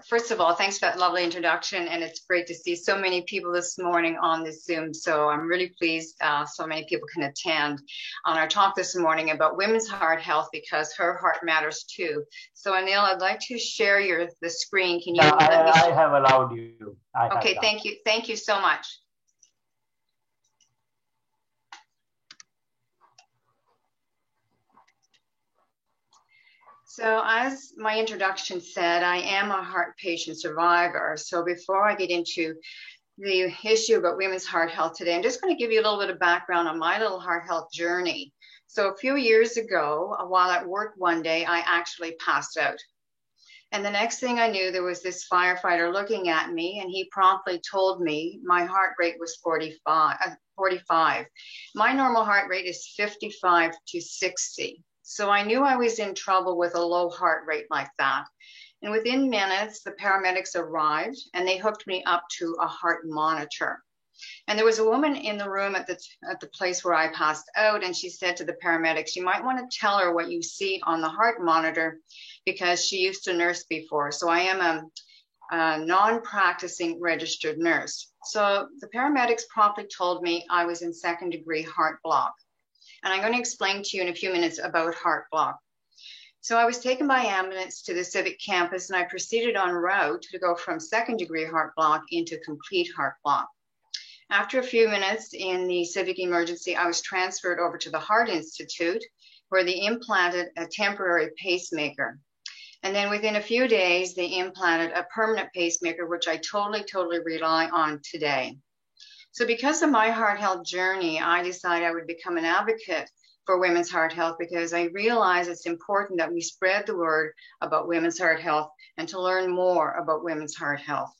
First of all, thanks for that lovely introduction, and it's great to see so many people this morning on this Zoom. So I'm really pleased so many people can attend on our talk this morning about women's heart health because her heart matters too. So Anil, I'd like to share the screen. Can you let me? I have allowed you. Okay, thank you. Thank you so much. So as my introduction said, I am a heart patient survivor. So before I get into the issue about women's heart health today, I'm just going to give you a little bit of background on my little heart health journey. So a few years ago, while at work one day, I actually passed out. And the next thing I knew, there was this firefighter looking at me, and he promptly told me my heart rate was 45. My normal heart rate is 55 to 60. So I knew I was in trouble with a low heart rate like that. And within minutes, the paramedics arrived and they hooked me up to a heart monitor. And there was a woman in the room at the place where I passed out, and she said to the paramedics, you might want to tell her what you see on the heart monitor because she used to nurse before. So I am a non-practicing registered nurse. So the paramedics promptly told me I was in second-degree heart block. And I'm going to explain to you in a few minutes about heart block. So I was taken by ambulance to the civic campus, and I proceeded en route to go from second-degree heart block into complete heart block. After a few minutes in the civic emergency, I was transferred over to the Heart Institute, where they implanted a temporary pacemaker. And then within a few days, they implanted a permanent pacemaker, which I totally rely on today. So because of my heart health journey, I decided I would become an advocate for women's heart health because I realize it's important that we spread the word about women's heart health and to learn more about women's heart health.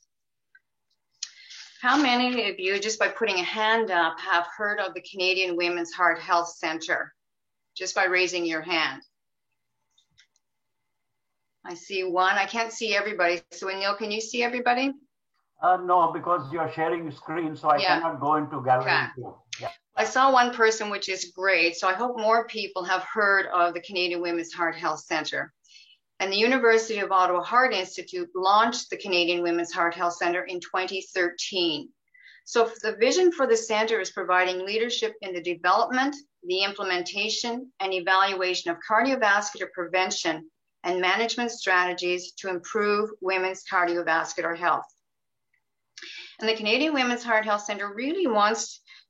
How many of you, just by putting a hand up, have heard of the Canadian Women's Heart Health Centre? Just by raising your hand. I see one. I can't see everybody. So Anil, can you see everybody? No, because you're sharing screen, so I cannot go into gallery. Okay. Yeah. I saw one person, which is great. So I hope more people have heard of the Canadian Women's Heart Health Centre. And the University of Ottawa Heart Institute launched the Canadian Women's Heart Health Centre in 2013. So the vision for the centre is providing leadership in the development, the implementation, and evaluation of cardiovascular prevention and management strategies to improve women's cardiovascular health. And the Canadian Women's Heart Health Centre really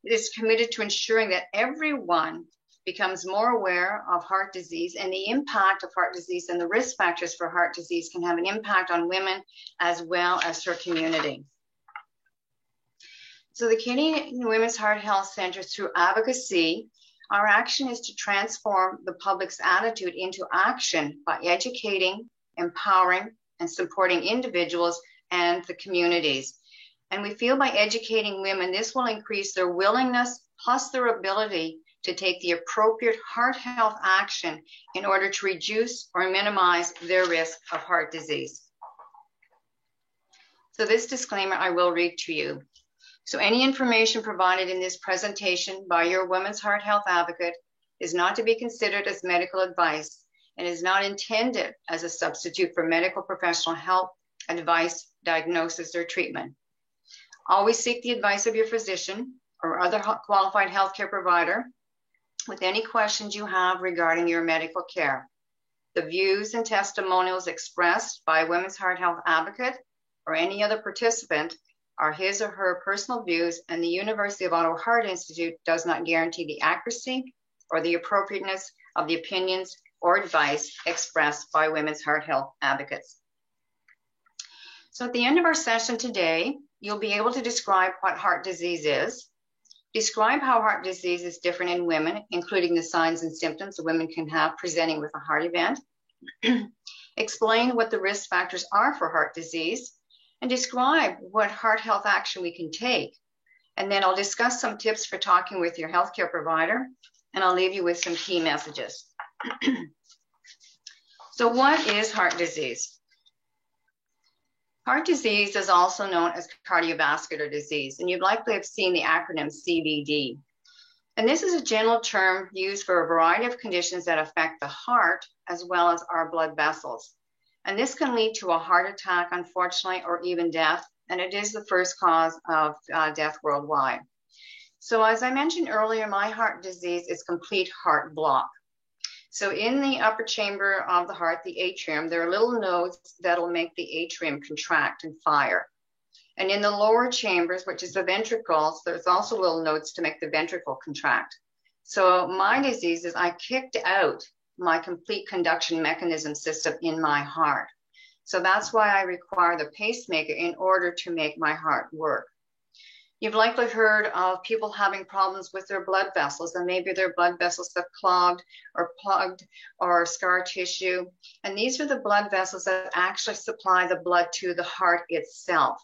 is committed to ensuring that everyone becomes more aware of heart disease and the impact of heart disease and the risk factors for heart disease can have an impact on women as well as her community. So the Canadian Women's Heart Health Centre, through advocacy, our action is to transform the public's attitude into action by educating, empowering, and supporting individuals and the communities. And we feel by educating women, this will increase their willingness plus their ability to take the appropriate heart health action in order to reduce or minimize their risk of heart disease. So this disclaimer I will read to you. So any information provided in this presentation by your women's heart health advocate is not to be considered as medical advice and is not intended as a substitute for medical professional help, advice, diagnosis, or treatment. Always seek the advice of your physician or other qualified healthcare provider with any questions you have regarding your medical care. The views and testimonials expressed by a women's heart health advocate or any other participant are his or her personal views, and the University of Ottawa Heart Institute does not guarantee the accuracy or the appropriateness of the opinions or advice expressed by women's heart health advocates. So at the end of our session today, you'll be able to describe what heart disease is, describe how heart disease is different in women, including the signs and symptoms that women can have presenting with a heart event, explain what the risk factors are for heart disease, and describe what heart health action we can take. And then I'll discuss some tips for talking with your healthcare provider, and I'll leave you with some key messages. So what is heart disease? Heart disease is also known as cardiovascular disease, and you'd likely have seen the acronym CVD. And this is a general term used for a variety of conditions that affect the heart as well as our blood vessels. And this can lead to a heart attack, unfortunately, or even death. And it is the first cause of death worldwide. So as I mentioned earlier, my heart disease is complete heart block. So in the upper chamber of the heart, the atrium, there are little nodes that'll make the atrium contract and fire. And in the lower chambers, which is the ventricles, there's also little nodes to make the ventricle contract. So my disease is I kicked out my complete conduction mechanism system in my heart. So that's why I require the pacemaker in order to make my heart work. You've likely heard of people having problems with their blood vessels, and maybe their blood vessels have clogged or plugged or scar tissue. And these are the blood vessels that actually supply the blood to the heart itself.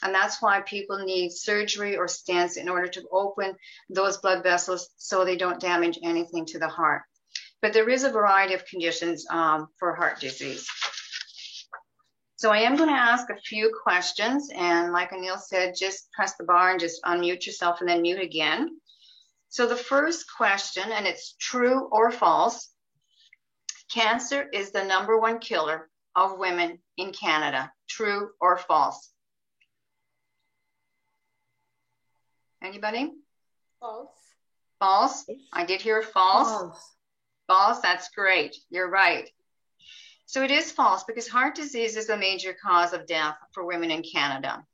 And that's why people need surgery or stents in order to open those blood vessels so they don't damage anything to the heart. But there is a variety of conditions for heart disease. So I am going to ask a few questions, and like Anil said, just press the bar and just unmute yourself and then mute again. So the first question, and it's true or false, cancer is the #1 killer of women in Canada. True or false? Anybody? False. False? I did hear false. False. False, that's great. You're right. So it is false because heart disease is a major cause of death for women in Canada.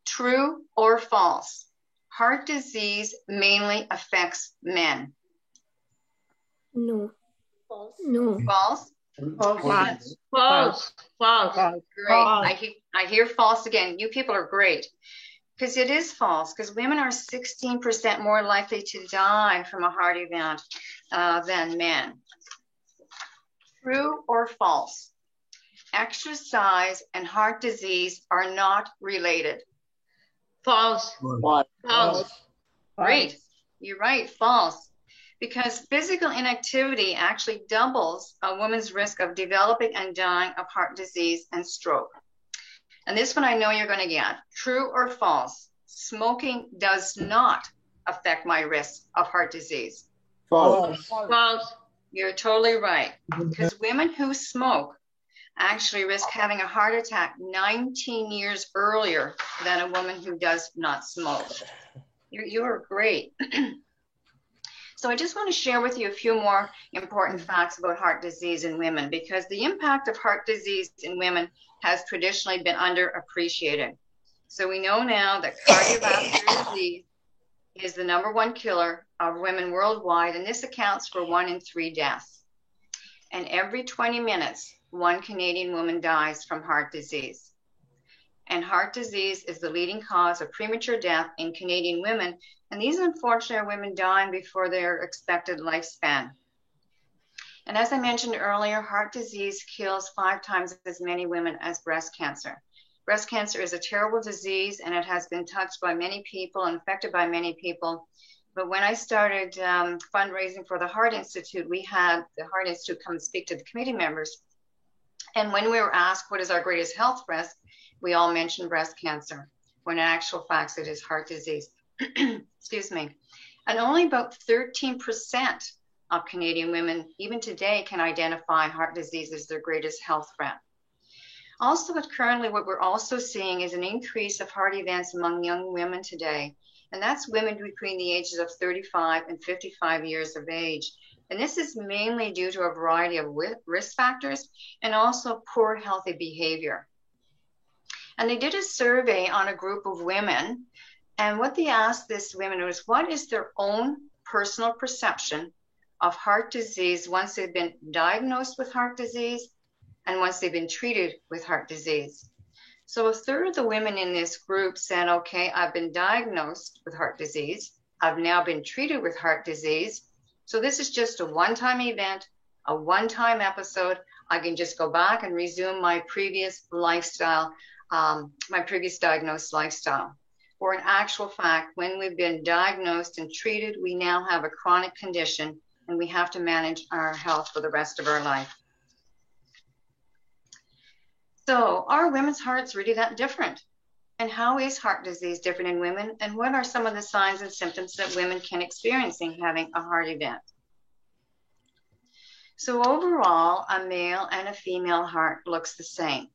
True or false? Heart disease mainly affects men. No. False. No. False? False. False. False. Great. I hear false again. You people are great. Because it is false, because women are 16% more likely to die from a heart event than men. True or false? Exercise and heart disease are not related. False. False. Great. You're right. False. Because physical inactivity actually doubles a woman's risk of developing and dying of heart disease and stroke. And this one I know you're going to get. True or false? Smoking does not affect my risk of heart disease. False. False. You're totally right. Because women who smoke actually risk having a heart attack 19 years earlier than a woman who does not smoke. You are great. So I just want to share with you a few more important facts about heart disease in women, because the impact of heart disease in women has traditionally been underappreciated. So we know now that cardiovascular disease is the #1 killer of women worldwide, and this accounts for 1 in 3 deaths. And every 20 minutes, 1 Canadian woman dies from heart disease. And heart disease is the leading cause of premature death in Canadian women. And these, unfortunately, are women dying before their expected lifespan. And as I mentioned earlier, heart disease kills 5 times as many women as breast cancer. Breast cancer is a terrible disease, and it has been touched by many people and affected by many people. But when I started fundraising for the Heart Institute, we had the Heart Institute come and speak to the committee members. And when we were asked what is our greatest health risk, we all mentioned breast cancer, when in actual fact it is heart disease. Excuse me. And only about 13% of Canadian women, even today, can identify heart disease as their greatest health threat. Also, currently, what we're also seeing is an increase of heart events among young women today. And that's women between the ages of 35 and 55 years of age. And this is mainly due to a variety of risk factors and also poor healthy behavior. And they did a survey on a group of women. And what they asked these women was, what is their own personal perception of heart disease once they've been diagnosed with heart disease and once they've been treated with heart disease? So 1/3 of the women in this group said, okay, I've been diagnosed with heart disease. I've now been treated with heart disease. So this is just a one-time event, a one-time episode. I can just go back and resume my previous lifestyle, my previous diagnosed lifestyle. Or in actual fact, when we've been diagnosed and treated, we now have a chronic condition and we have to manage our health for the rest of our life. So are women's hearts really that different? And how is heart disease different in women? And what are some of the signs and symptoms that women can experience in having a heart event? So overall, a male and a female heart looks the same.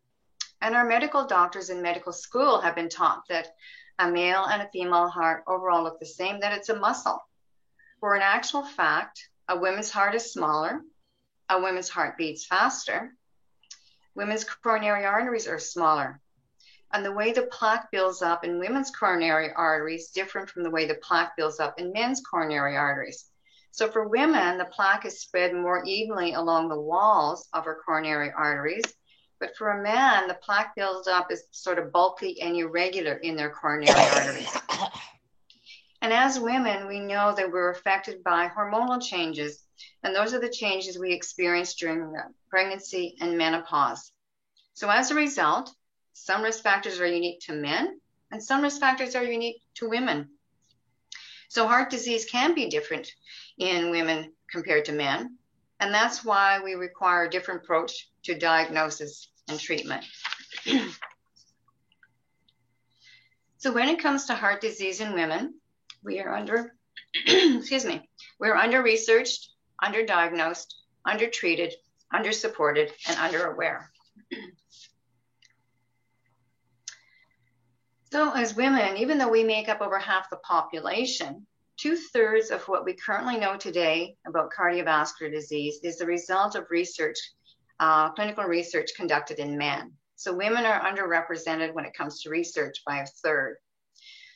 And our medical doctors in medical school have been taught that a male and a female heart overall look the same, that it's a muscle. Where in actual fact, a woman's heart is smaller, a woman's heart beats faster, women's coronary arteries are smaller, and the way the plaque builds up in women's coronary arteries is different from the way the plaque builds up in men's coronary arteries. So for women, the plaque is spread more evenly along the walls of our coronary arteries, but for a man, the plaque builds up is sort of bulky and irregular in their coronary arteries. And as women, we know that we're affected by hormonal changes, and those are the changes we experience during pregnancy and menopause. So as a result, some risk factors are unique to men, and some risk factors are unique to women. So heart disease can be different in women compared to men, and that's why we require a different approach to diagnosis and treatment. So when it comes to heart disease in women, we are we're under-researched, under-diagnosed, under-treated, under-supported, and under-aware. So as women, even though we make up over half the population, 2/3 of what we currently know today about cardiovascular disease is the result of research, clinical research conducted in men. So women are underrepresented when it comes to research by 1/3.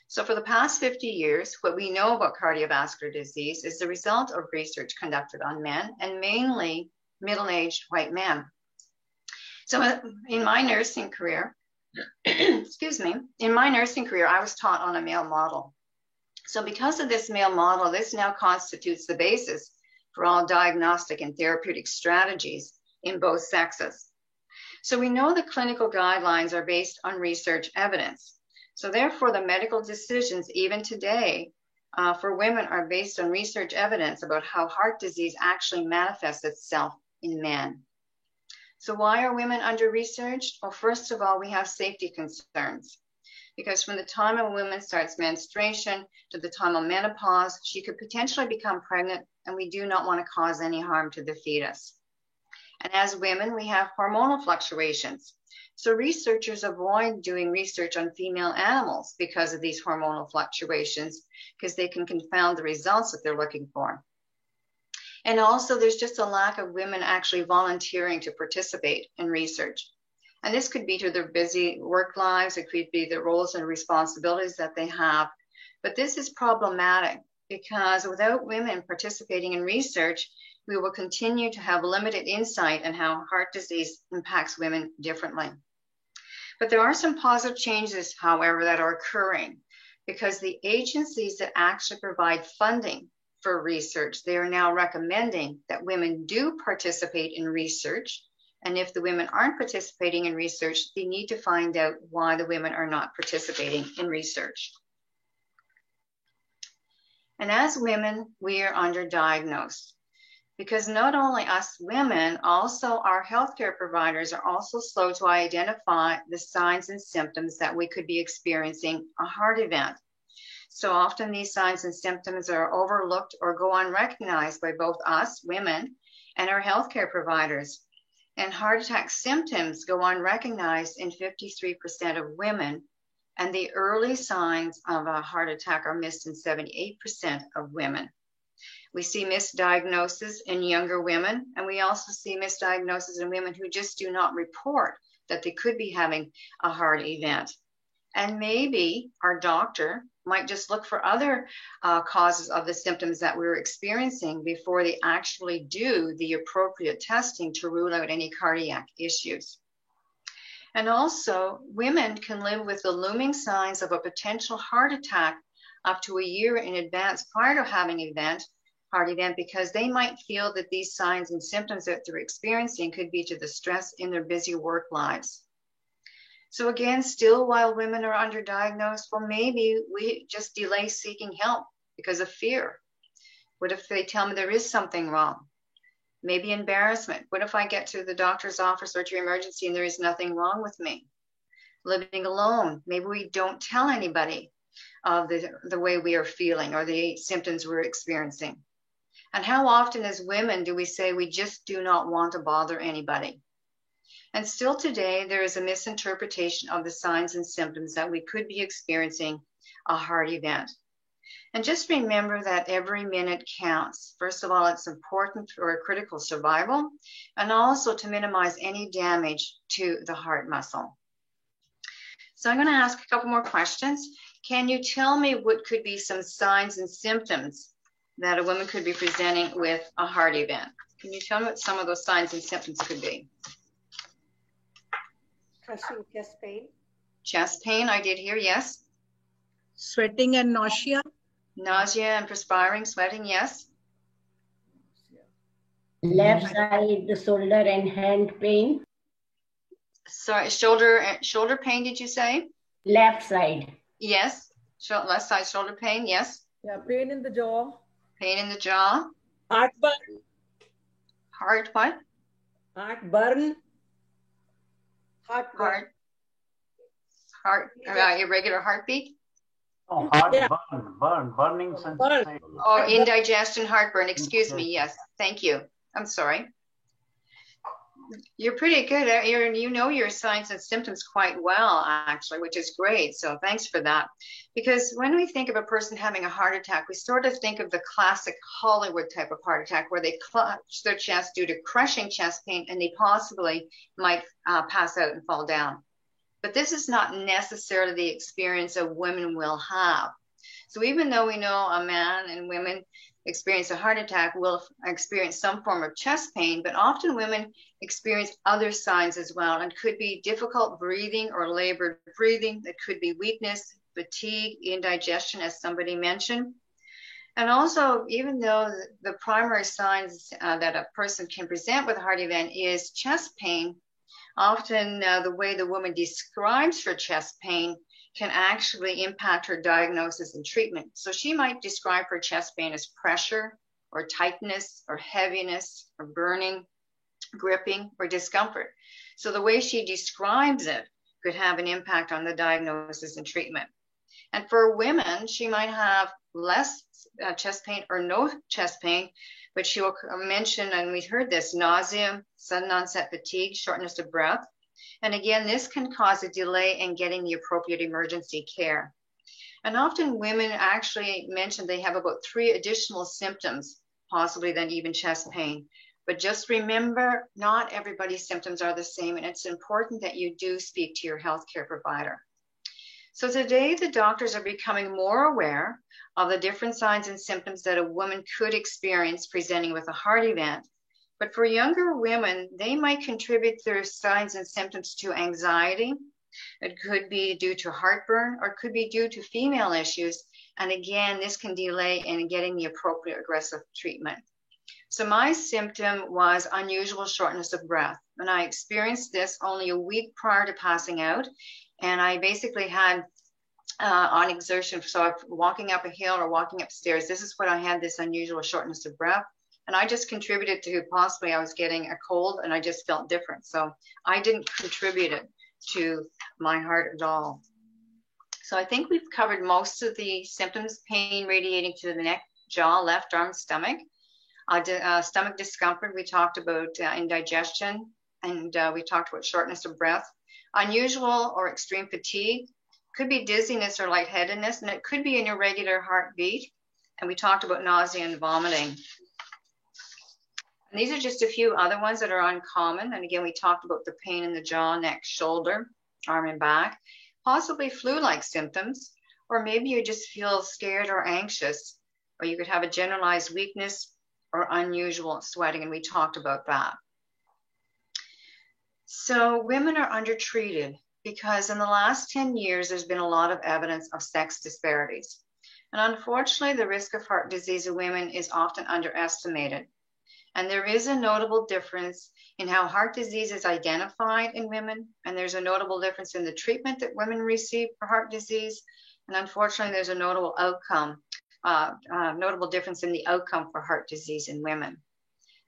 So for the past 50 years, what we know about cardiovascular disease is the result of research conducted on men, and mainly middle-aged white men. So in my nursing career, I was taught on a male model. So because of this male model, this now constitutes the basis for all diagnostic and therapeutic strategies in both sexes. So we know the clinical guidelines are based on research evidence. So therefore, the medical decisions, even today, for women are based on research evidence about how heart disease actually manifests itself in men. So why are women under-researched? Well, first of all, we have safety concerns. Because from the time a woman starts menstruation to the time of menopause, she could potentially become pregnant, and we do not want to cause any harm to the fetus. And as women, we have hormonal fluctuations. So researchers avoid doing research on female animals because of these hormonal fluctuations, because they can confound the results that they're looking for. And also there's just a lack of women actually volunteering to participate in research. And this could be to their busy work lives, it could be the roles and responsibilities that they have. But this is problematic because without women participating in research, we will continue to have limited insight on how heart disease impacts women differently. But there are some positive changes, however, that are occurring because the agencies that actually provide funding for research, they are now recommending that women do participate in research. And if the women aren't participating in research, they need to find out why the women are not participating in research. And as women, we are underdiagnosed because not only us women, also our healthcare providers are also slow to identify the signs and symptoms that we could be experiencing a heart event. So often these signs and symptoms are overlooked or go unrecognized by both us, women, and our healthcare providers. And heart attack symptoms go unrecognized in 53% of women, and the early signs of a heart attack are missed in 78% of women. We see misdiagnosis in younger women, and we also see misdiagnosis in women who just do not report that they could be having a heart event. And maybe our doctor might just look for other causes of the symptoms that we're experiencing before they actually do the appropriate testing to rule out any cardiac issues. And also, women can live with the looming signs of a potential heart attack up to a year in advance prior to having an heart event because they might feel that these signs and symptoms that they're experiencing could be to the stress in their busy work lives. So again, still while women are underdiagnosed, well, maybe we just delay seeking help because of fear. What if they tell me there is something wrong? Maybe embarrassment. What if I get to the doctor's office or to emergency and there is nothing wrong with me? Living alone. Maybe we don't tell anybody of the way we are feeling or the symptoms we're experiencing. And how often as women do we say we just do not want to bother anybody? And still today, there is a misinterpretation of the signs and symptoms that we could be experiencing a heart event. And just remember that every minute counts. First of all, it's important for critical survival and also to minimize any damage to the heart muscle. So I'm going to ask a couple more questions. Can you tell me what could be some signs and symptoms that a woman could be presenting with a heart event? Can you tell me what some of those signs and symptoms could be? Crushing chest pain. Chest pain, I did hear, yes. Sweating and nausea. Nausea and perspiring, sweating, yes. Left side, the shoulder and hand pain. Sorry, shoulder pain, did you say? Left side. Yes. Left side shoulder pain, yes. Yeah, pain in the jaw. Pain in the jaw. Heartburn. Heart what? Heartburn. Heartburn. Irregular heartbeat? Oh, heartburn, burning sensation. Oh, indigestion, heartburn, excuse me, yes. Thank you. I'm sorry. You're pretty good. You know your signs and symptoms quite well, actually, which is great. So thanks for that. Because when we think of a person having a heart attack, we sort of think of the classic Hollywood type of heart attack where they clutch their chest due to crushing chest pain and they possibly might pass out and fall down. But this is not necessarily the experience a woman will have. So even though we know a man and women experience a heart attack will experience some form of chest pain, but often women experience other signs as well, and could be difficult breathing or labored breathing. That could be weakness, fatigue, indigestion, as somebody mentioned. And also, even though the primary signs that a person can present with a heart event is chest pain, often the way the woman describes her chest pain can actually impact her diagnosis and treatment. So she might describe her chest pain as pressure or tightness or heaviness or burning, gripping, or discomfort. So the way she describes it could have an impact on the diagnosis and treatment. And for women, she might have less chest pain or no chest pain, but she will mention, and we heard this, nausea, sudden onset fatigue, shortness of breath. And again, this can cause a delay in getting the appropriate emergency care. And often women actually mention they have about 3 additional symptoms, possibly than even chest pain. But just remember, not everybody's symptoms are the same, and it's important that you do speak to your healthcare provider. So today, the doctors are becoming more aware of the different signs and symptoms that a woman could experience presenting with a heart event. But for younger women, they might contribute their signs and symptoms to anxiety. It could be due to heartburn, or it could be due to female issues. And again, this can delay in getting the appropriate aggressive treatment. So my symptom was unusual shortness of breath. And I experienced this only a week prior to passing out. And I basically had on exertion, so walking up a hill or walking upstairs, this is what I had, this unusual shortness of breath. And I just contributed to possibly I was getting a cold and I just felt different. So I didn't contribute it to my heart at all. So I think we've covered most of the symptoms: pain radiating to the neck, jaw, left arm, stomach. Stomach discomfort, we talked about indigestion, and we talked about shortness of breath. Unusual or extreme fatigue, could be dizziness or lightheadedness, and it could be an irregular heartbeat. And we talked about nausea and vomiting. And these are just a few other ones that are uncommon. And again, we talked about the pain in the jaw, neck, shoulder, arm and back, possibly flu-like symptoms, or maybe you just feel scared or anxious, or you could have a generalized weakness or unusual sweating, and we talked about that. So women are undertreated because in the last 10 years, there's been a lot of evidence of sex disparities. And unfortunately, the risk of heart disease in women is often underestimated. And there is a notable difference in how heart disease is identified in women. And there's a notable difference in the treatment that women receive for heart disease. And unfortunately, there's a notable difference in the outcome for heart disease in women.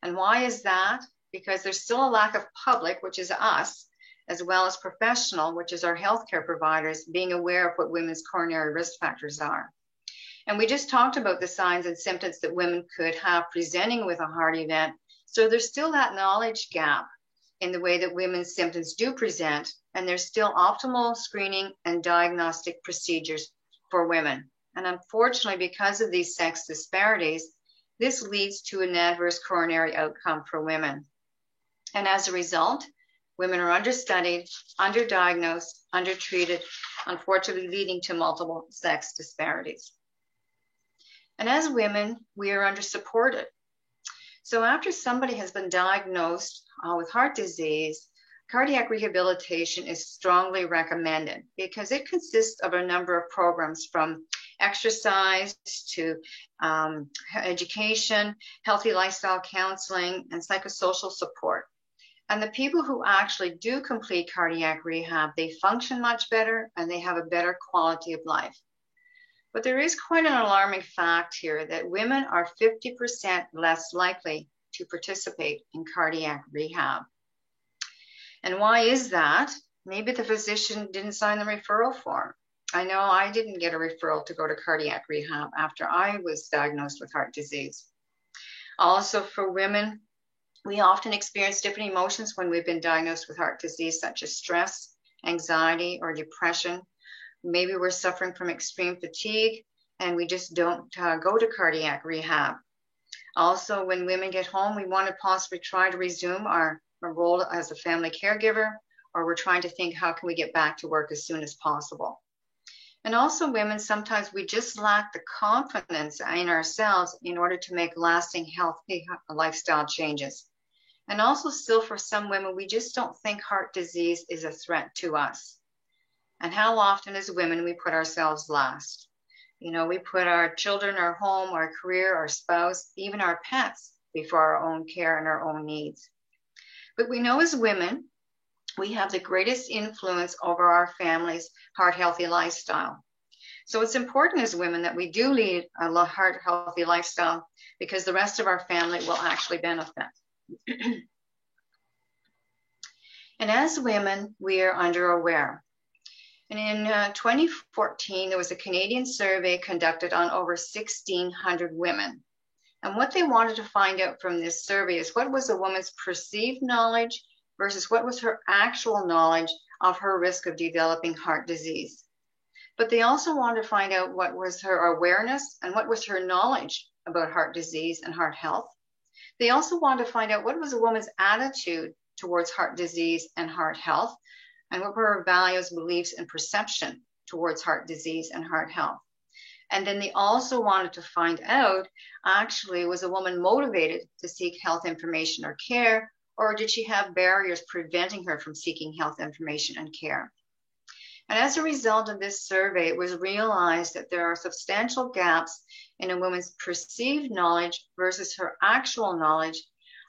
And why is that? Because there's still a lack of public, which is us, as well as professional, which is our healthcare providers, being aware of what women's coronary risk factors are. And we just talked about the signs and symptoms that women could have presenting with a heart event. So there's still that knowledge gap in the way that women's symptoms do present, and there's still optimal screening and diagnostic procedures for women. And unfortunately, because of these sex disparities, this leads to an adverse coronary outcome for women. And as a result, women are understudied, underdiagnosed, undertreated, unfortunately leading to multiple sex disparities. And as women, we are undersupported. So after somebody has been diagnosed with heart disease, cardiac rehabilitation is strongly recommended because it consists of a number of programs, from exercise to education, healthy lifestyle counseling, and psychosocial support. And the people who actually do complete cardiac rehab, they function much better and they have a better quality of life. But there is quite an alarming fact here that women are 50% less likely to participate in cardiac rehab. And why is that? Maybe the physician didn't sign the referral form. I know I didn't get a referral to go to cardiac rehab after I was diagnosed with heart disease. Also, for women, we often experience different emotions when we've been diagnosed with heart disease, such as stress, anxiety, or depression. Maybe we're suffering from extreme fatigue and we just don't go to cardiac rehab. Also, when women get home, we want to possibly try to resume our role as a family caregiver, or we're trying to think, how can we get back to work as soon as possible? And also women, sometimes we just lack the confidence in ourselves in order to make lasting, healthy lifestyle changes. And also still for some women, we just don't think heart disease is a threat to us. And how often as women, we put ourselves last. You know, we put our children, our home, our career, our spouse, even our pets before our own care and our own needs. But we know as women, we have the greatest influence over our family's heart healthy lifestyle. So it's important as women that we do lead a heart healthy lifestyle, because the rest of our family will actually benefit. And as women, we are underaware. And in 2014, there was a Canadian survey conducted on over 1,600 women. And what they wanted to find out from this survey is what was a woman's perceived knowledge versus what was her actual knowledge of her risk of developing heart disease. But they also wanted to find out what was her awareness and what was her knowledge about heart disease and heart health. They also wanted to find out what was a woman's attitude towards heart disease and heart health, and what were her values, beliefs, and perception towards heart disease and heart health. And then they also wanted to find out, actually, was a woman motivated to seek health information or care, or did she have barriers preventing her from seeking health information and care? And as a result of this survey, it was realized that there are substantial gaps in a woman's perceived knowledge versus her actual knowledge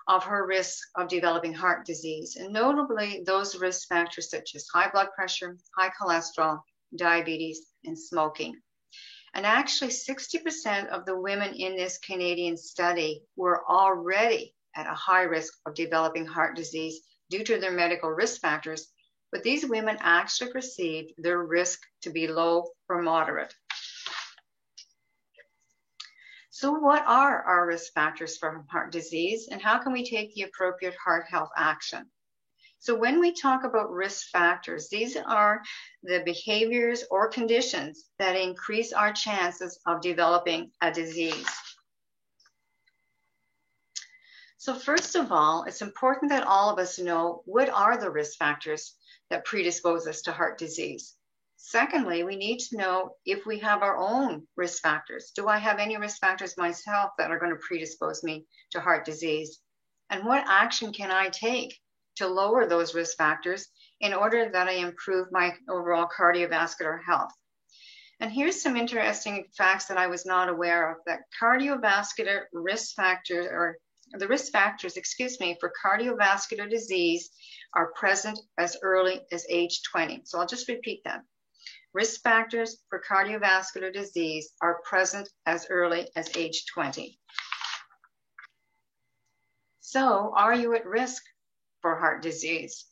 of her risk of developing heart disease, and notably those risk factors such as high blood pressure, high cholesterol, diabetes, and smoking. And actually 60% of the women in this Canadian study were already at a high risk of developing heart disease due to their medical risk factors, but these women actually perceived their risk to be low or moderate. So what are our risk factors for heart disease, and how can we take the appropriate heart health action? So when we talk about risk factors, these are the behaviors or conditions that increase our chances of developing a disease. So first of all, it's important that all of us know what are the risk factors that predispose us to heart disease. Secondly, we need to know if we have our own risk factors. Do I have any risk factors myself that are going to predispose me to heart disease? And what action can I take to lower those risk factors in order that I improve my overall cardiovascular health? And here's some interesting facts that I was not aware of, that cardiovascular risk factors, or the risk factors, for cardiovascular disease are present as early as age 20. So I'll just repeat that. Risk factors for cardiovascular disease are present as early as age 20. So are you at risk for heart disease?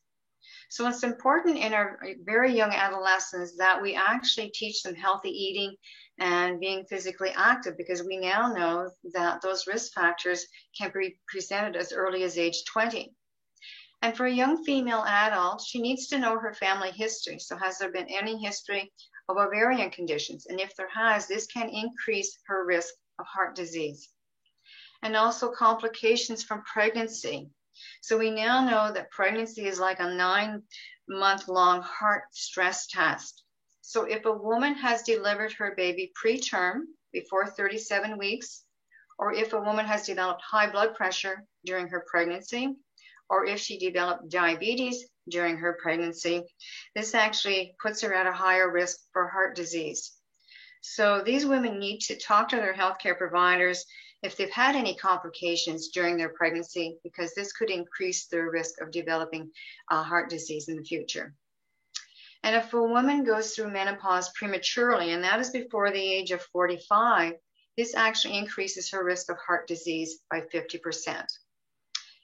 So it's important in our very young adolescents that we actually teach them healthy eating and being physically active, because we now know that those risk factors can be presented as early as age 20. And for a young female adult, she needs to know her family history. So has there been any history of ovarian conditions? And if there has, this can increase her risk of heart disease. And also complications from pregnancy. So we now know that pregnancy is like a 9-month-long heart stress test. So if a woman has delivered her baby preterm before 37 weeks, or if a woman has developed high blood pressure during her pregnancy, or if she developed diabetes during her pregnancy, this actually puts her at a higher risk for heart disease. So these women need to talk to their healthcare providers if they've had any complications during their pregnancy, because this could increase their risk of developing heart disease in the future. And if a woman goes through menopause prematurely, and that is before the age of 45, this actually increases her risk of heart disease by 50%.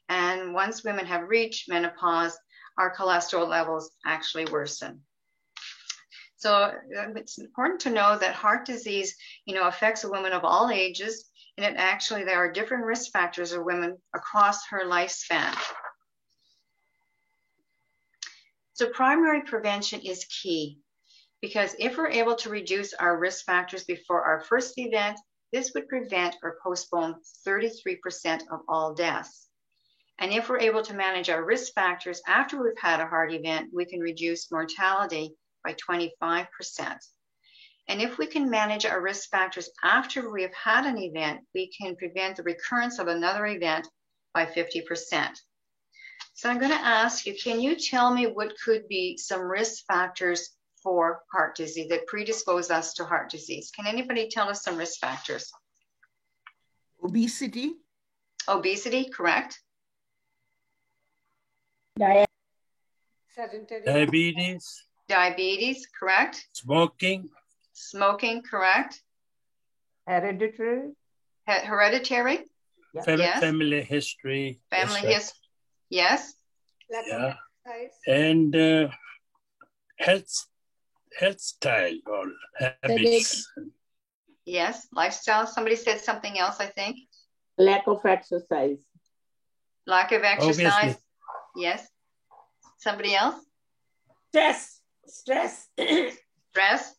And once women have reached menopause, our cholesterol levels actually worsen. So it's important to know that heart disease, affects a woman of all ages, and there are different risk factors of women across her lifespan. So primary prevention is key, because if we're able to reduce our risk factors before our first event, this would prevent or postpone 33% of all deaths. And if we're able to manage our risk factors after we've had a heart event, we can reduce mortality by 25%. And if we can manage our risk factors after we have had an event, we can prevent the recurrence of another event by 50%. So I'm going to ask you, can you tell me what could be some risk factors for heart disease that predispose us to heart disease? Can anybody tell us some risk factors? Obesity. Obesity, correct. Sedentary. Diabetes. Diabetes, correct. Smoking. Smoking, correct. Hereditary. Hereditary. Yeah. Yes. Family history. Family history. Yes. Lack Yeah. of exercise. And health style or habits. Yes. Lifestyle. Somebody said something else, I think. Lack of exercise. Lack of exercise. Obviously. Yes. Somebody else? Stress. Stress.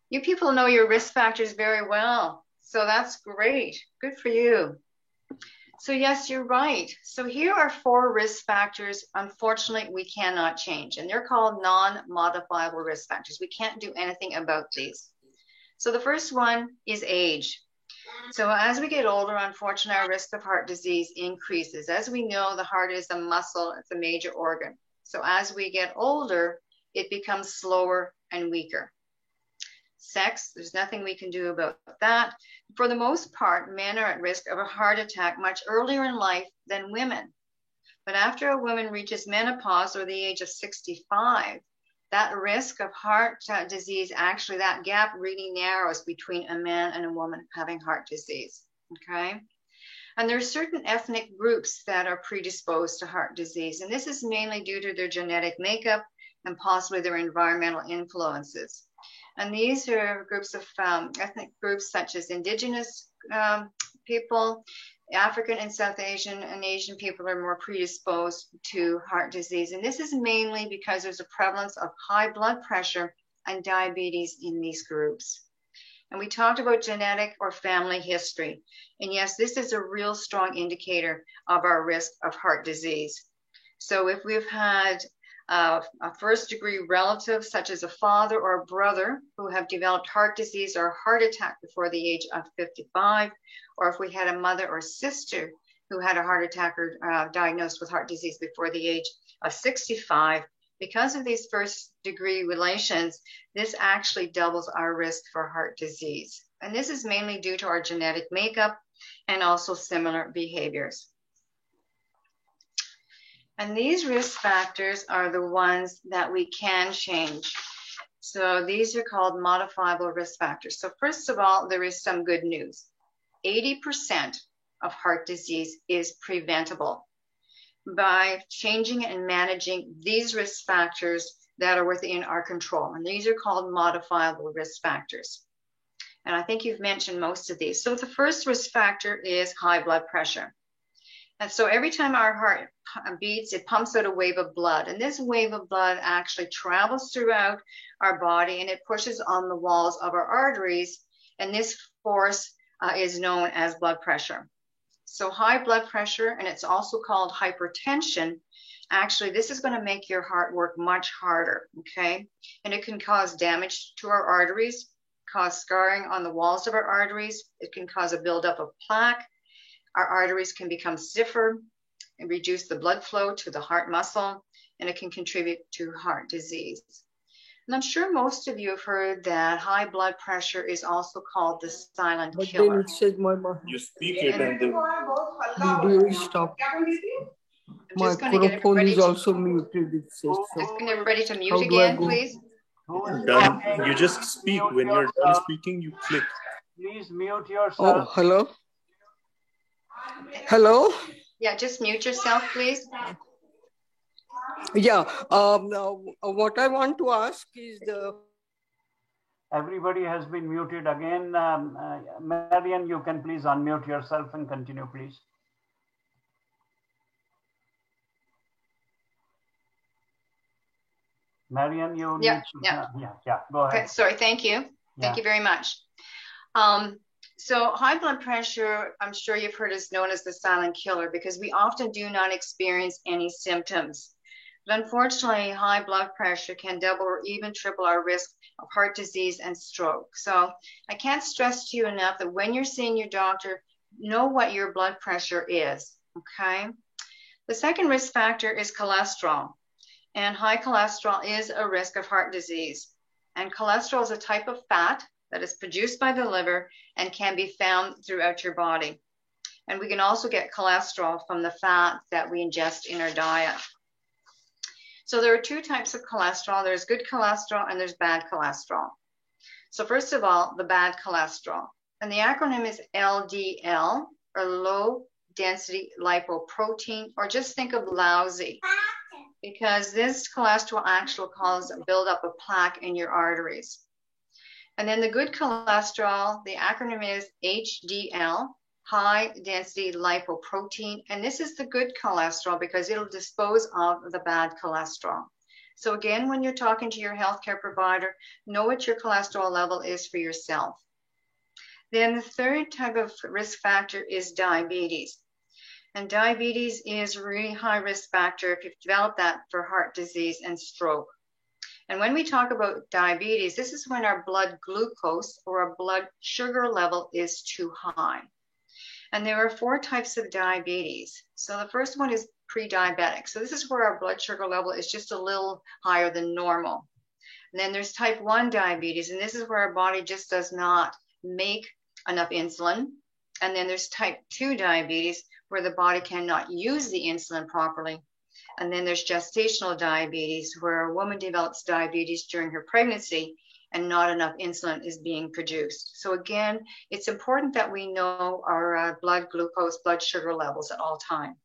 You people know your risk factors very well. So that's great. Good for you. So yes, you're right. So here are 4 risk factors. Unfortunately, we cannot change, and they're called non-modifiable risk factors. We can't do anything about these. So the first one is age. So as we get older, unfortunately, our risk of heart disease increases. As we know, the heart is a muscle, it's a major organ. So as we get older, it becomes slower and weaker. Sex, there's nothing we can do about that. For the most part, men are at risk of a heart attack much earlier in life than women. But after a woman reaches menopause or the age of 65, that risk of heart disease, actually that gap really narrows between a man and a woman having heart disease, okay? And there are certain ethnic groups that are predisposed to heart disease, and this is mainly due to their genetic makeup and possibly their environmental influences. And these are groups of ethnic groups such as indigenous people, African and South Asian and Asian people are more predisposed to heart disease. And this is mainly because there's a prevalence of high blood pressure and diabetes in these groups. And we talked about genetic or family history. And yes, this is a real strong indicator of our risk of heart disease. So if we've had a first-degree relative, such as a father or a brother, who have developed heart disease or a heart attack before the age of 55, or if we had a mother or sister who had a heart attack or diagnosed with heart disease before the age of 65, because of these first-degree relations, this actually doubles our risk for heart disease. And this is mainly due to our genetic makeup and also similar behaviors. And these risk factors are the ones that we can change. So these are called modifiable risk factors. So first of all, there is some good news. 80% of heart disease is preventable. by changing and managing these risk factors that are within our control. And these are called modifiable risk factors. And I think you've mentioned most of these. So the first risk factor is high blood pressure. And so every time our heart beats, it pumps out a wave of blood. And this wave of blood actually travels throughout our body and it pushes on the walls of our arteries. And this force is known as blood pressure. So high blood pressure, and it's also called hypertension. Actually, this is going to make your heart work much harder, okay? And it can cause damage to our arteries, cause scarring on the walls of our arteries. It can cause a buildup of plaque. Our arteries can become stiffer and reduce the blood flow to the heart muscle, and it can contribute to heart disease. And I'm sure most of you have heard that high blood pressure is also called the silent killer. You speak it and the video is stopped. Microphone is also muted. It says so. Just get everybody to mute again, please. done. You just speak. When you're done speaking, you click. Please mute yourself. Oh, hello. Hello. Yeah, just mute yourself, please. Yeah. What I want to ask is the. Everybody has been muted again. Marian, you can please unmute yourself and continue, please. Marian, you need to, go ahead. Okay, sorry, thank you. Thank you very much. So high blood pressure, I'm sure you've heard, is known as the silent killer because we often do not experience any symptoms. But unfortunately, high blood pressure can double or even triple our risk of heart disease and stroke. So I can't stress to you enough that when you're seeing your doctor, know what your blood pressure is, okay? The second risk factor is cholesterol. And high cholesterol is a risk of heart disease. And cholesterol is a type of fat that is produced by the liver and can be found throughout your body. And we can also get cholesterol from the fat that we ingest in our diet. So there are two types of cholesterol. There's good cholesterol and there's bad cholesterol. So first of all, the bad cholesterol. And the acronym is LDL, or low density lipoprotein, or just think of lousy, because this cholesterol actually causes a buildup of plaque in your arteries. And then the good cholesterol, the acronym is HDL, high density lipoprotein. And this is the good cholesterol because it'll dispose of the bad cholesterol. So again, when you're talking to your healthcare provider, know what your cholesterol level is for yourself. Then the third type of risk factor is diabetes. And diabetes is a really high risk factor if you've developed that for heart disease and stroke. And when we talk about diabetes, this is when our blood glucose or our blood sugar level is too high. And there are 4 types of diabetes. So the first one is pre-diabetic. So this is where our blood sugar level is just a little higher than normal. And then there's type 1 diabetes, and this is where our body just does not make enough insulin. And then there's type 2 diabetes, where the body cannot use the insulin properly. And then there's gestational diabetes, where a woman develops diabetes during her pregnancy and not enough insulin is being produced. So again, it's important that we know our blood glucose, blood sugar levels at all times.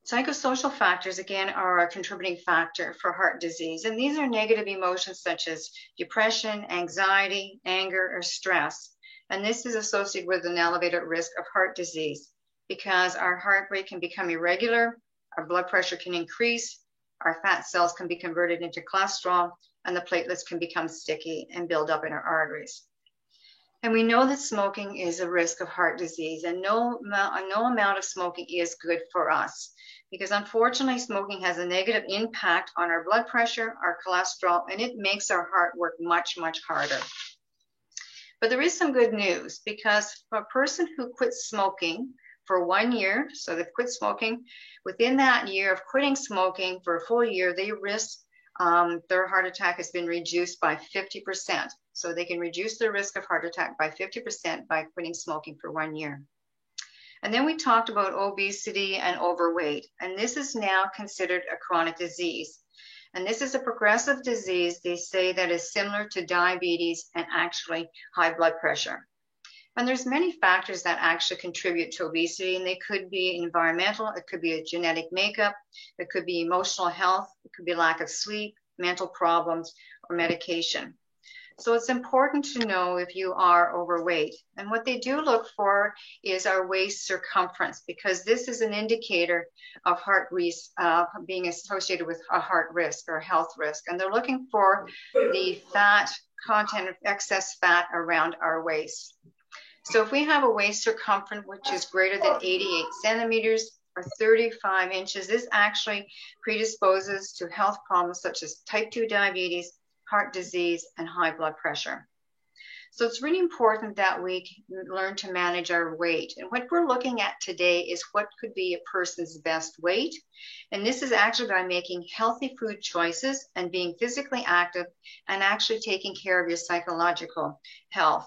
Psychosocial factors, again, are a contributing factor for heart disease. And these are negative emotions such as depression, anxiety, anger, or stress. And this is associated with an elevated risk of heart disease because our heart rate can become irregular, our blood pressure can increase, our fat cells can be converted into cholesterol, and the platelets can become sticky and build up in our arteries. And we know that smoking is a risk of heart disease, and no amount of smoking is good for us because unfortunately smoking has a negative impact on our blood pressure, our cholesterol, and it makes our heart work much, much harder. But there is some good news because for a person who quits smoking for 1 year, so they've quit smoking, within that year of quitting smoking for a full year, they risk their heart attack has been reduced by 50%. So they can reduce their risk of heart attack by 50% by quitting smoking for 1 year. And then we talked about obesity and overweight, and this is now considered a chronic disease. And this is a progressive disease, they say, that is similar to diabetes and actually high blood pressure. And there's many factors that actually contribute to obesity, and they could be environmental, it could be a genetic makeup, it could be emotional health, it could be lack of sleep, mental problems, or medication. So it's important to know if you are overweight. And what they do look for is our waist circumference, because this is an indicator of heart risk, being associated with a heart risk or health risk. And they're looking for the fat content of excess fat around our waist. So if we have a waist circumference which is greater than 88 centimeters or 35 inches, this actually predisposes to health problems such as type 2 diabetes, heart disease, and high blood pressure. So it's really important that we learn to manage our weight. And what we're looking at today is what could be a person's best weight. And this is actually by making healthy food choices and being physically active and actually taking care of your psychological health.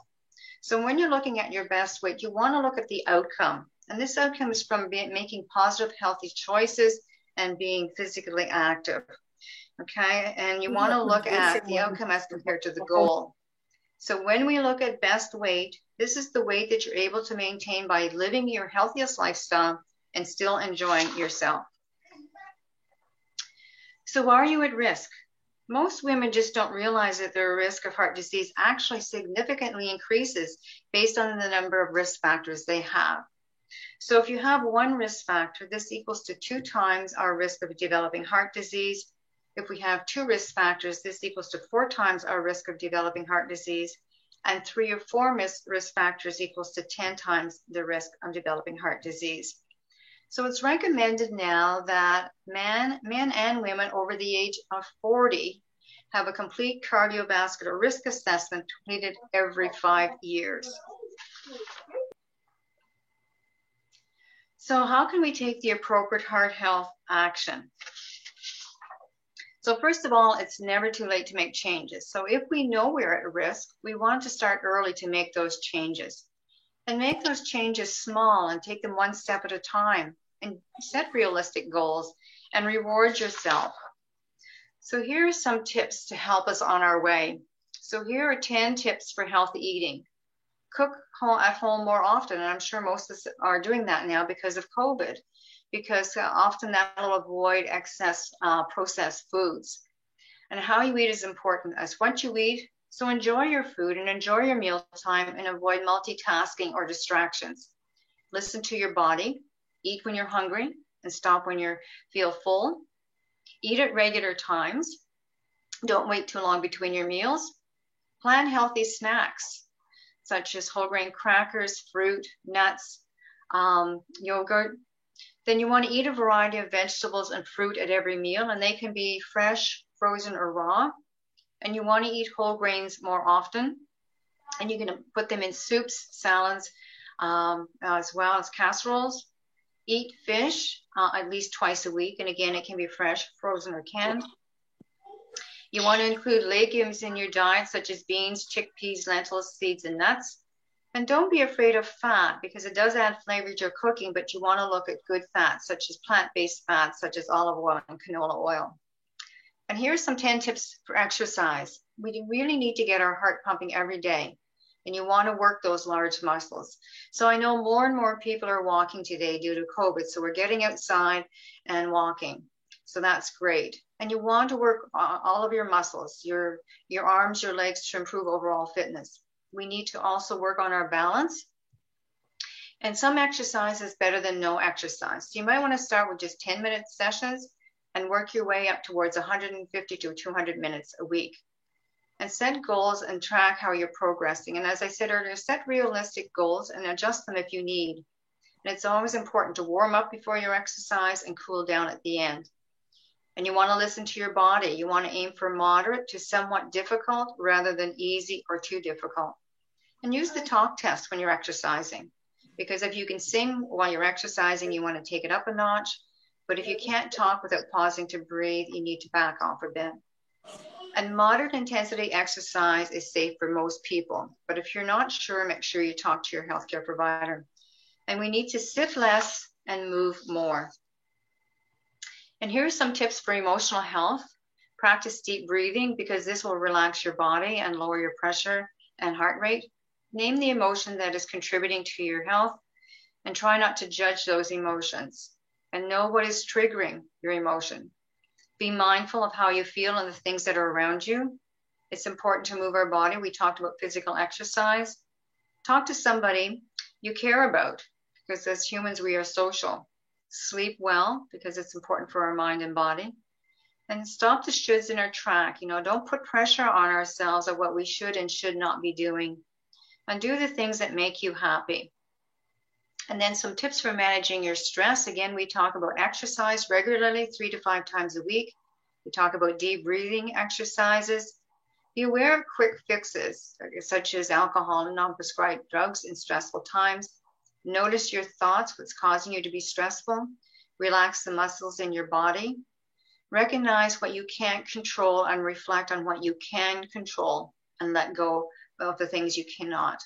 So when you're looking at your best weight, you want to look at the outcome. And this outcome is from making positive, healthy choices and being physically active. Okay, and you want to look at the outcome as compared to the goal. So when we look at best weight, this is the weight that you're able to maintain by living your healthiest lifestyle and still enjoying yourself. So are you at risk? Most women just don't realize that their risk of heart disease actually significantly increases based on the number of risk factors they have. So if you have one risk factor, this equals to 2 times our risk of developing heart disease. If we have 2 risk factors, this equals to 4 times our risk of developing heart disease, and 3 or 4 risk factors equals to 10 times the risk of developing heart disease. So it's recommended now that men and women over the age of 40 have a complete cardiovascular risk assessment completed every 5 years. So how can we take the appropriate heart health action? So first of all, it's never too late to make changes. So if we know we're at risk, we want to start early to make those changes. And make those changes small and take them one step at a time and set realistic goals and reward yourself. So here are some tips to help us on our way. So here are 10 tips for healthy eating. Cook at home more often, and I'm sure most of us are doing that now because of COVID, because often that will avoid excess processed foods. And how you eat is important, as what you eat, so enjoy your food and enjoy your meal time and avoid multitasking or distractions. Listen to your body, eat when you're hungry and stop when you feel full. Eat at regular times. Don't wait too long between your meals. Plan healthy snacks, such as whole grain crackers, fruit, nuts, yogurt. Then you want to eat a variety of vegetables and fruit at every meal, and they can be fresh, frozen, or raw. And you want to eat whole grains more often, and you can put them in soups, salads, as well as casseroles. Eat fish at least twice a week, and again, it can be fresh, frozen, or canned. You want to include legumes in your diet, such as beans, chickpeas, lentils, seeds, and nuts. And don't be afraid of fat, because it does add flavor to your cooking, but you want to look at good fats, such as plant-based fats, such as olive oil and canola oil. And here's some 10 tips for exercise. We really need to get our heart pumping every day, and you want to work those large muscles. So I know more and more people are walking today due to COVID, so we're getting outside and walking. So that's great. And you want to work all of your muscles, your arms, your legs, to improve overall fitness. We need to also work on our balance. And some exercise is better than no exercise. So you might want to start with just 10-minute sessions and work your way up towards 150 to 200 minutes a week. And set goals and track how you're progressing. And as I said earlier, set realistic goals and adjust them if you need. And it's always important to warm up before your exercise and cool down at the end. And you want to listen to your body. You want to aim for moderate to somewhat difficult rather than easy or too difficult. And use the talk test when you're exercising, because if you can sing while you're exercising, you want to take it up a notch. But if you can't talk without pausing to breathe, you need to back off a bit. And moderate intensity exercise is safe for most people. But if you're not sure, make sure you talk to your healthcare provider. And we need to sit less and move more. And here are some tips for emotional health. Practice deep breathing, because this will relax your body and lower your pressure and heart rate. Name the emotion that is contributing to your health and try not to judge those emotions, and know what is triggering your emotion. Be mindful of how you feel and the things that are around you. It's important to move our body. We talked about physical exercise. Talk to somebody you care about, because as humans, we are social. Sleep well, because it's important for our mind and body. And stop the shoulds in our track. Don't put pressure on ourselves of what we should and should not be doing. And do the things that make you happy. And then some tips for managing your stress. Again, we talk about exercise regularly, 3 to 5 times a week. We talk about deep breathing exercises. Be aware of quick fixes, such as alcohol and non-prescribed drugs in stressful times. Notice your thoughts, what's causing you to be stressful. Relax the muscles in your body. Recognize what you can't control and reflect on what you can control, and let go of the things you cannot.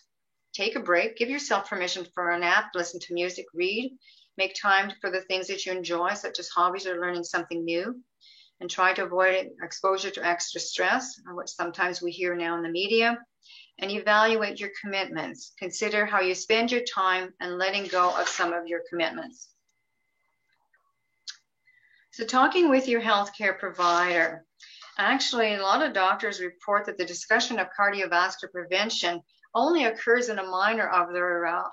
Take a break, give yourself permission for a nap, listen to music, read, make time for the things that you enjoy, such as hobbies or learning something new, and try to avoid exposure to extra stress, which sometimes we hear now in the media, and evaluate your commitments. Consider how you spend your time and letting go of some of your commitments. So talking with your healthcare provider. Actually, a lot of doctors report that the discussion of cardiovascular prevention only occurs in a minor of their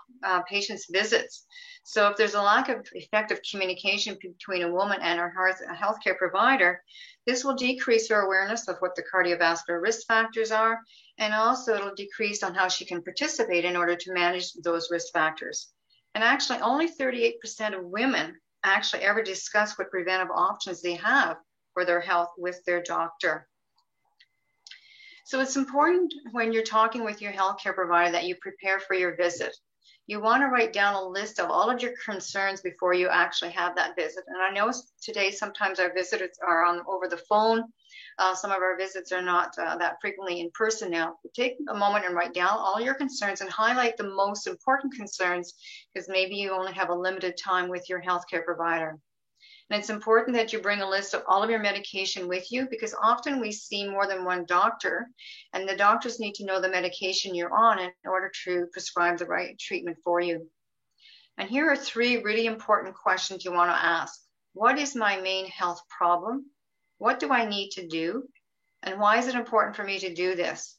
patients' visits. So if there's a lack of effective communication between a woman and her healthcare provider, this will decrease her awareness of what the cardiovascular risk factors are, and also it'll decrease on how she can participate in order to manage those risk factors. And actually, only 38% of women actually ever discuss what preventive options they have for their health with their doctor. So it's important when you're talking with your healthcare provider that you prepare for your visit. You want to write down a list of all of your concerns before you actually have that visit. And I know today sometimes our visitors are over the phone. Some of our visits are not that frequently in person now. But take a moment and write down all your concerns and highlight the most important concerns, because maybe you only have a limited time with your healthcare provider. And it's important that you bring a list of all of your medication with you, because often we see more than one doctor, and the doctors need to know the medication you're on in order to prescribe the right treatment for you. And here are 3 really important questions you want to ask. What is my main health problem? What do I need to do? And why is it important for me to do this?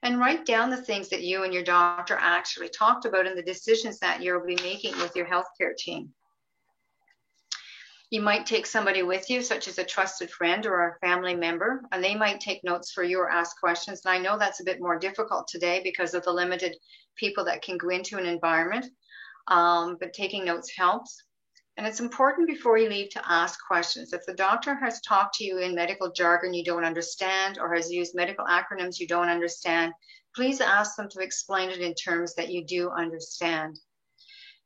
And write down the things that you and your doctor actually talked about and the decisions that you'll be making with your healthcare team. You might take somebody with you, such as a trusted friend or a family member, and they might take notes for you or ask questions. And I know that's a bit more difficult today because of the limited people that can go into an environment, but taking notes helps. And it's important before you leave to ask questions. If the doctor has talked to you in medical jargon you don't understand, or has used medical acronyms you don't understand, please ask them to explain it in terms that you do understand.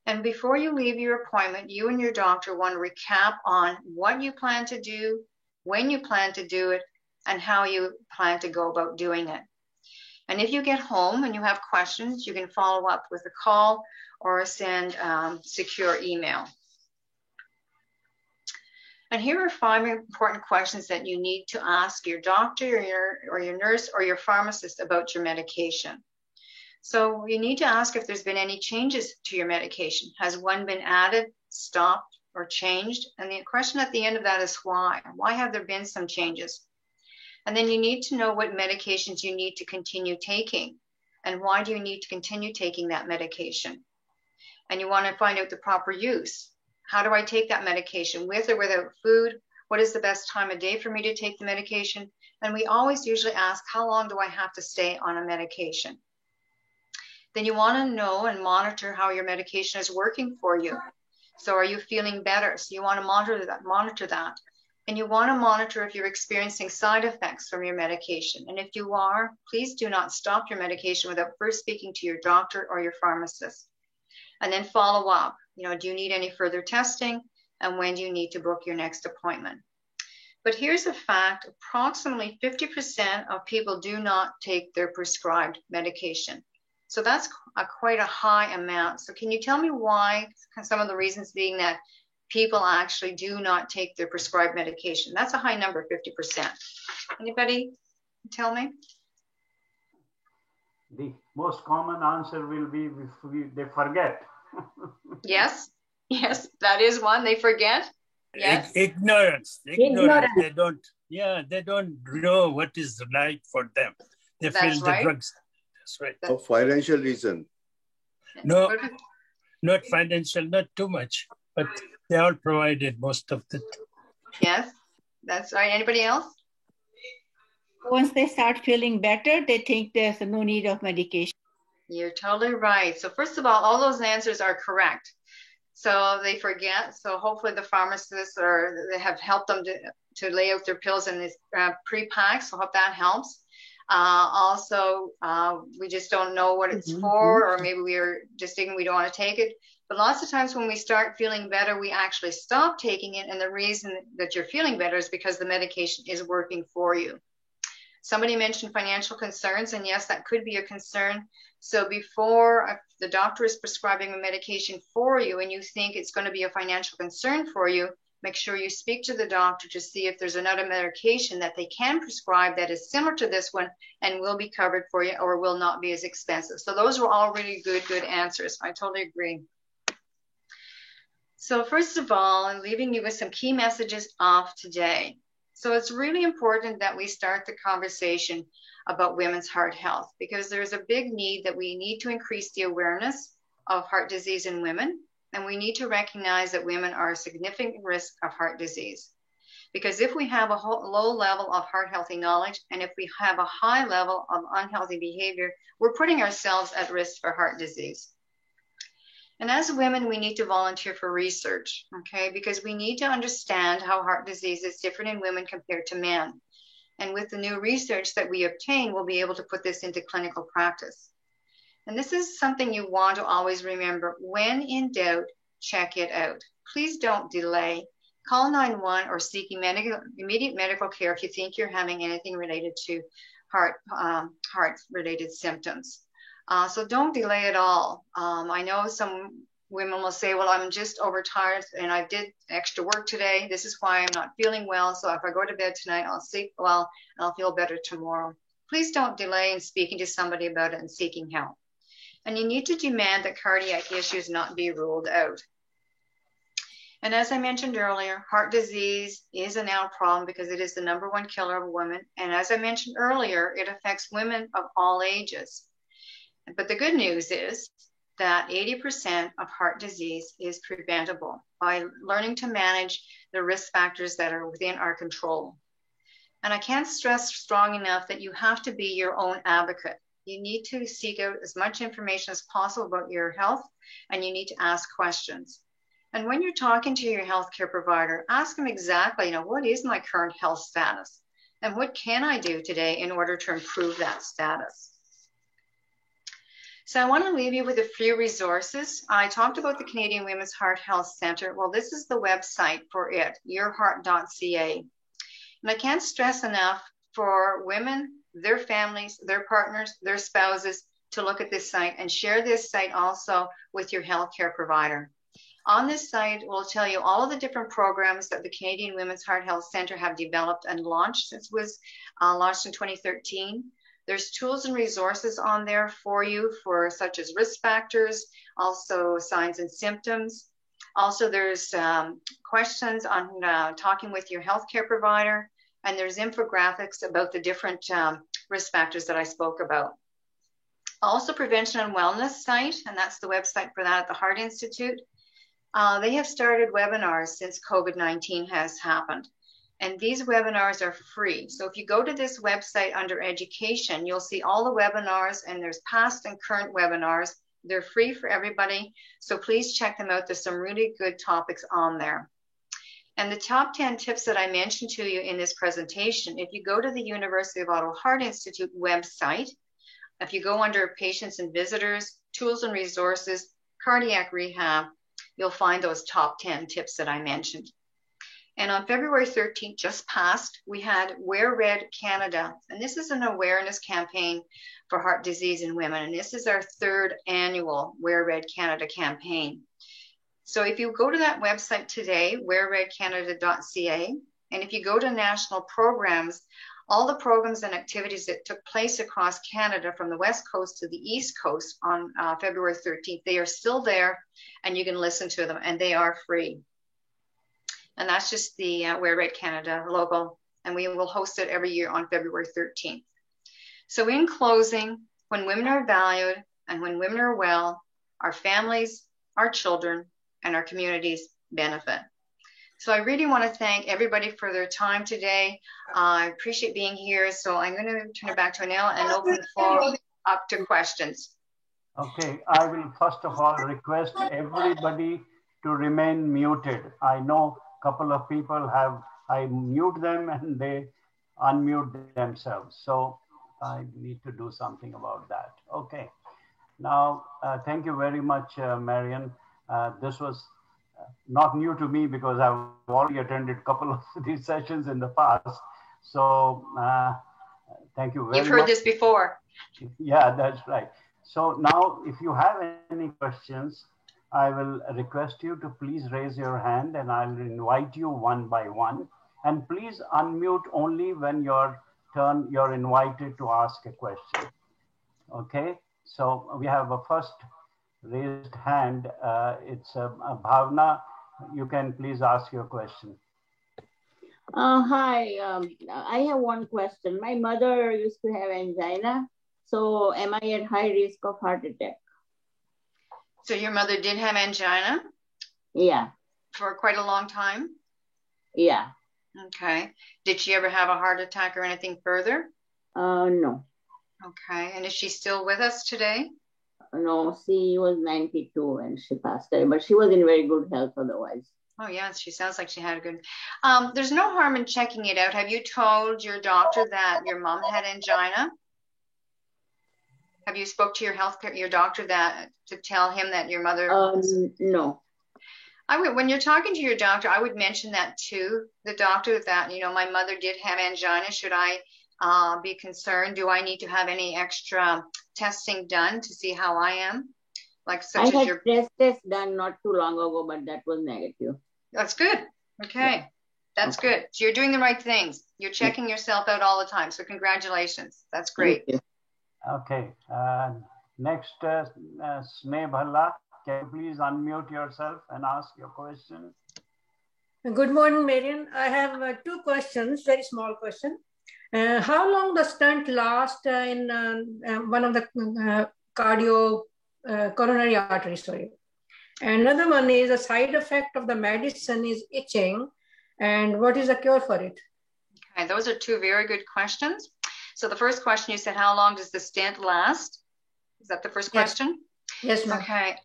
And before you leave your appointment, you and your doctor want to recap on what you plan to do, when you plan to do it, and how you plan to go about doing it. And if you get home and you have questions, you can follow up with a call or send secure email. And here are 5 important questions that you need to ask your doctor or your nurse or your pharmacist about your medication. So you need to ask if there's been any changes to your medication. Has one been added, stopped, or changed? And the question at the end of that is why? Why have there been some changes? And then you need to know what medications you need to continue taking, and why do you need to continue taking that medication? And you want to find out the proper use. How do I take that medication, with or without food? What is the best time of day for me to take the medication? And we always usually ask, how long do I have to stay on a medication? Then you want to know and monitor how your medication is working for you. So are you feeling better? So you want to monitor that. And you want to monitor if you're experiencing side effects from your medication. And if you are, please do not stop your medication without first speaking to your doctor or your pharmacist. And then follow up. Do you need any further testing? And when do you need to book your next appointment? But here's a fact: approximately 50% of people do not take their prescribed medication. So that's quite a high amount. So can you tell me why? Some of the reasons being that people actually do not take their prescribed medication. That's a high number, 50%. Anybody tell me? The most common answer will be they forget. Yes, yes, that is one. They forget. Yes. Ignorance. They don't. Yeah, they don't know what is right for them. They That's feel right. the drugs. That's right. For financial reason. No, not financial, not too much, but they all provided most of it. Yes, that's right. Anybody else? Once they start feeling better, they think there's no need of medication. You're totally right. So first of all those answers are correct. So they forget. So hopefully the pharmacists they have helped them to lay out their pills in this pre-pack. So hope that helps. Also, we just don't know what it's for, or maybe we're just thinking we don't want to take it. But lots of times when we start feeling better, we actually stop taking it. And the reason that you're feeling better is because the medication is working for you. Somebody mentioned financial concerns, and yes, that could be a concern. So before the doctor is prescribing a medication for you and you think it's going to be a financial concern for you, make sure you speak to the doctor to see if there's another medication that they can prescribe that is similar to this one and will be covered for you or will not be as expensive. So those were all really good answers. I totally agree. So first of all, I'm leaving you with some key messages of today. So it's really important that we start the conversation about women's heart health because there's a big need that we need to increase the awareness of heart disease in women. And we need to recognize that women are a significant risk of heart disease. Because if we have a low level of heart healthy knowledge, and if we have a high level of unhealthy behavior, we're putting ourselves at risk for heart disease. And as women, we need to volunteer for research, okay? Because we need to understand how heart disease is different in women compared to men. And with the new research that we obtain, we'll be able to put this into clinical practice. And this is something you want to always remember. When in doubt, check it out. Please don't delay. Call 911 or seek immediate medical care if you think you're having anything related to heart-related symptoms. So don't delay at all. I know some women will say, well, I'm just overtired and I did extra work today. This is why I'm not feeling well. So if I go to bed tonight, I'll sleep well and I'll feel better tomorrow. Please don't delay in speaking to somebody about it and seeking help. And you need to demand that cardiac issues not be ruled out. And as I mentioned earlier, heart disease is a now problem because it is the #1 killer of women. And as I mentioned earlier, it affects women of all ages. But the good news is that 80% of heart disease is preventable by learning to manage the risk factors that are within our control. And I can't stress strong enough that you have to be your own advocate. You need to seek out as much information as possible about your health, and you need to ask questions. And when you're talking to your healthcare provider, ask them exactly, what is my current health status? And what can I do today in order to improve that status? So I want to leave you with a few resources. I talked about the Canadian Women's Heart Health Centre. Well, this is the website for it, yourheart.ca. And I can't stress enough for women, their families, their partners, their spouses to look at this site and share this site also with your healthcare provider. On this site, we'll tell you all of the different programs that the Canadian Women's Heart Health Centre have developed and launched since it was launched in 2013. There's tools and resources on there for you for such as risk factors, also signs and symptoms. Also, there's questions on talking with your healthcare provider, and there's infographics about the different risk factors that I spoke about. Also, Prevention and Wellness site, and that's the website for that at the Heart Institute. They have started webinars since COVID-19 has happened. And these webinars are free. So if you go to this website under education, you'll see all the webinars, and there's past and current webinars. They're free for everybody. So please check them out. There's some really good topics on there. And the top 10 tips that I mentioned to you in this presentation, if you go to the University of Ottawa Heart Institute website, if you go under patients and visitors, tools and resources, cardiac rehab, you'll find those top 10 tips that I mentioned. And on February 13th, just passed, we had Wear Red Canada. And this is an awareness campaign for heart disease in women. And this is our 3rd annual Wear Red Canada campaign. So if you go to that website today, wearredcanada.ca, and if you go to national programs, all the programs and activities that took place across Canada from the West Coast to the East Coast on February 13th. They are still there and you can listen to them and they are free. And that's just the Wear Red Canada logo. And we will host it every year on February 13th. So in closing, when women are valued and when women are well, our families, our children, and our communities benefit. So I really want to thank everybody for their time today. I appreciate being here. So I'm going to turn it back to Anil and open the floor up to questions. Okay, I will first of all request everybody to remain muted. I know a couple of people have, I mute them and they unmute themselves. So I need to do something about that. Okay, now thank you very much, Marian. This was not new to me because I've already attended a couple of these sessions in the past. So thank you very much. You've heard this before. Yeah, that's right. So now if you have any questions, I will request you to please raise your hand and I'll invite you one by one. And please unmute only when your turn, you're invited to ask a question. Okay, so we have a first raised hand. It's Bhavna. You can please ask your question. Hi, I have one question. My mother used to have angina. So am I at high risk of heart attack? So your mother did have angina? Yeah. For quite a long time? Yeah. Okay. Did she ever have a heart attack or anything further? No. Okay. And is she still with us today? No, she was 92 when she passed away, but she was in very good health otherwise. Oh, yeah. She sounds like she had a good... there's no harm in checking it out. Have you told your doctor that your mom had angina? Have you spoke to your doctor to tell him that your mother... No. When you're talking to your doctor, I would mention that to the doctor that, my mother did have angina. Should I be concerned? Do I need to have any extra testing done to see how I am? Like such I as had test done not too long ago, but that was negative. That's good. Okay. Yeah. That's good. So you're doing the right things. You're checking yourself out all the time. So congratulations. That's great. Okay. Next, Sneh Bhalla. Can you please unmute yourself and ask your question? Good morning, Marian. I have two questions, very small question. How long does stunt last in one of the coronary arteries? Sorry. Another one is a side effect of the medicine is itching, and what is the cure for it? Okay, those are two very good questions. So the first question you said, how long does the stent last? Is that the first question? Yes, ma'am. Okay.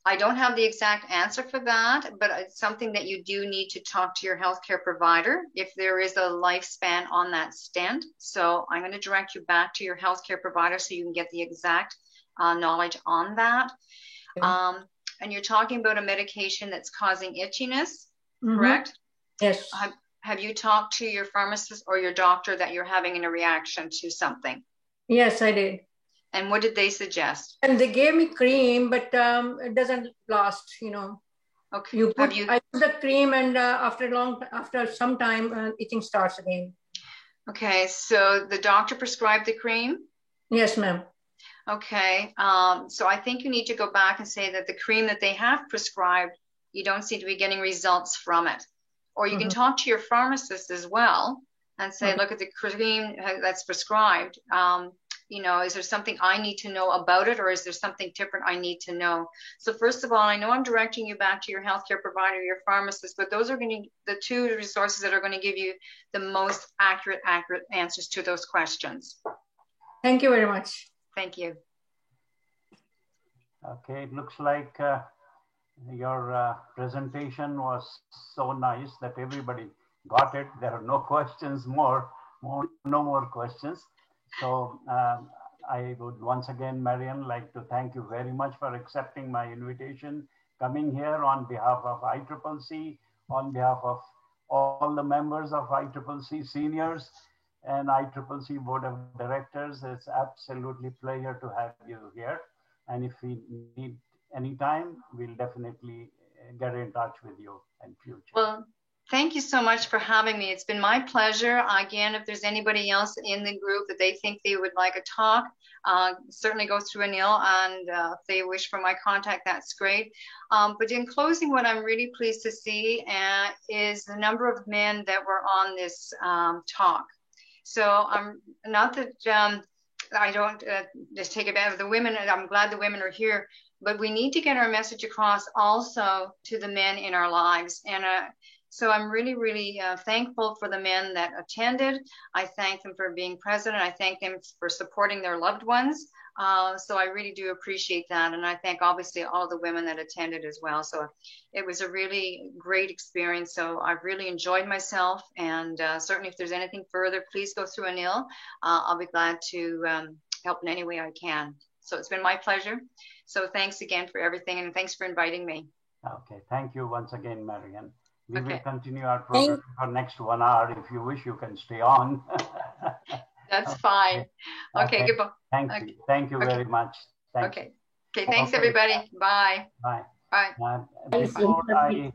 I don't have the exact answer for that, but it's something that you do need to talk to your healthcare provider if there is a lifespan on that stent. So I'm going to direct you back to your healthcare provider so you can get the exact knowledge on that. Okay. And you're talking about a medication that's causing itchiness, correct? Yes. Have you talked to your pharmacist or your doctor that you're having a reaction to something? Yes, I did. And what did they suggest? And they gave me cream, but it doesn't last, Okay. I use the cream and after some time, itching starts again. Okay, so the doctor prescribed the cream? Yes, ma'am. Okay, so I think you need to go back and say that the cream that they have prescribed, you don't seem to be getting results from it. Or you can talk to your pharmacist as well and say, look at the cream that's prescribed. Is there something I need to know about it, or is there something different I need to know? So first of all, I know I'm directing you back to your healthcare provider, your pharmacist, but those are going to the two resources that are going to give you the most accurate answers to those questions. Thank you very much. Thank you. Okay, it looks like your presentation was so nice that everybody got it. There are no questions no more questions. So I would once again, Marian, like to thank you very much for accepting my invitation, coming here on behalf of ICCC, on behalf of all the members of ICCC seniors and ICCC Board of Directors. It's absolutely a pleasure to have you here. And if we need any time, we'll definitely get in touch with you in future. Well, Thank you so much for having me. It's been my pleasure. Again, if there's anybody else in the group that they think they would like a talk, certainly go through Anil, and if they wish for my contact, that's great. But in closing, what I'm really pleased to see is the number of men that were on this talk. So I'm not that I don't just take advantage of the women, and I'm glad the women are here, but we need to get our message across also to the men in our lives. And so I'm really, really thankful for the men that attended. I thank them for being present. I thank them for supporting their loved ones. So I really do appreciate that. And I thank obviously all the women that attended as well. So it was a really great experience. So I've really enjoyed myself. And certainly if there's anything further, please go through Anil. I'll be glad to help in any way I can. So it's been my pleasure. So thanks again for everything. And thanks for inviting me. Okay. Thank you once again, Marian. We Okay. will continue our program for next 1 hour. If you wish, you can stay on. That's fine. Okay, goodbye. Thank you. Thank you very much. Okay. Okay, thanks everybody. Bye. Bye. Bye. Before I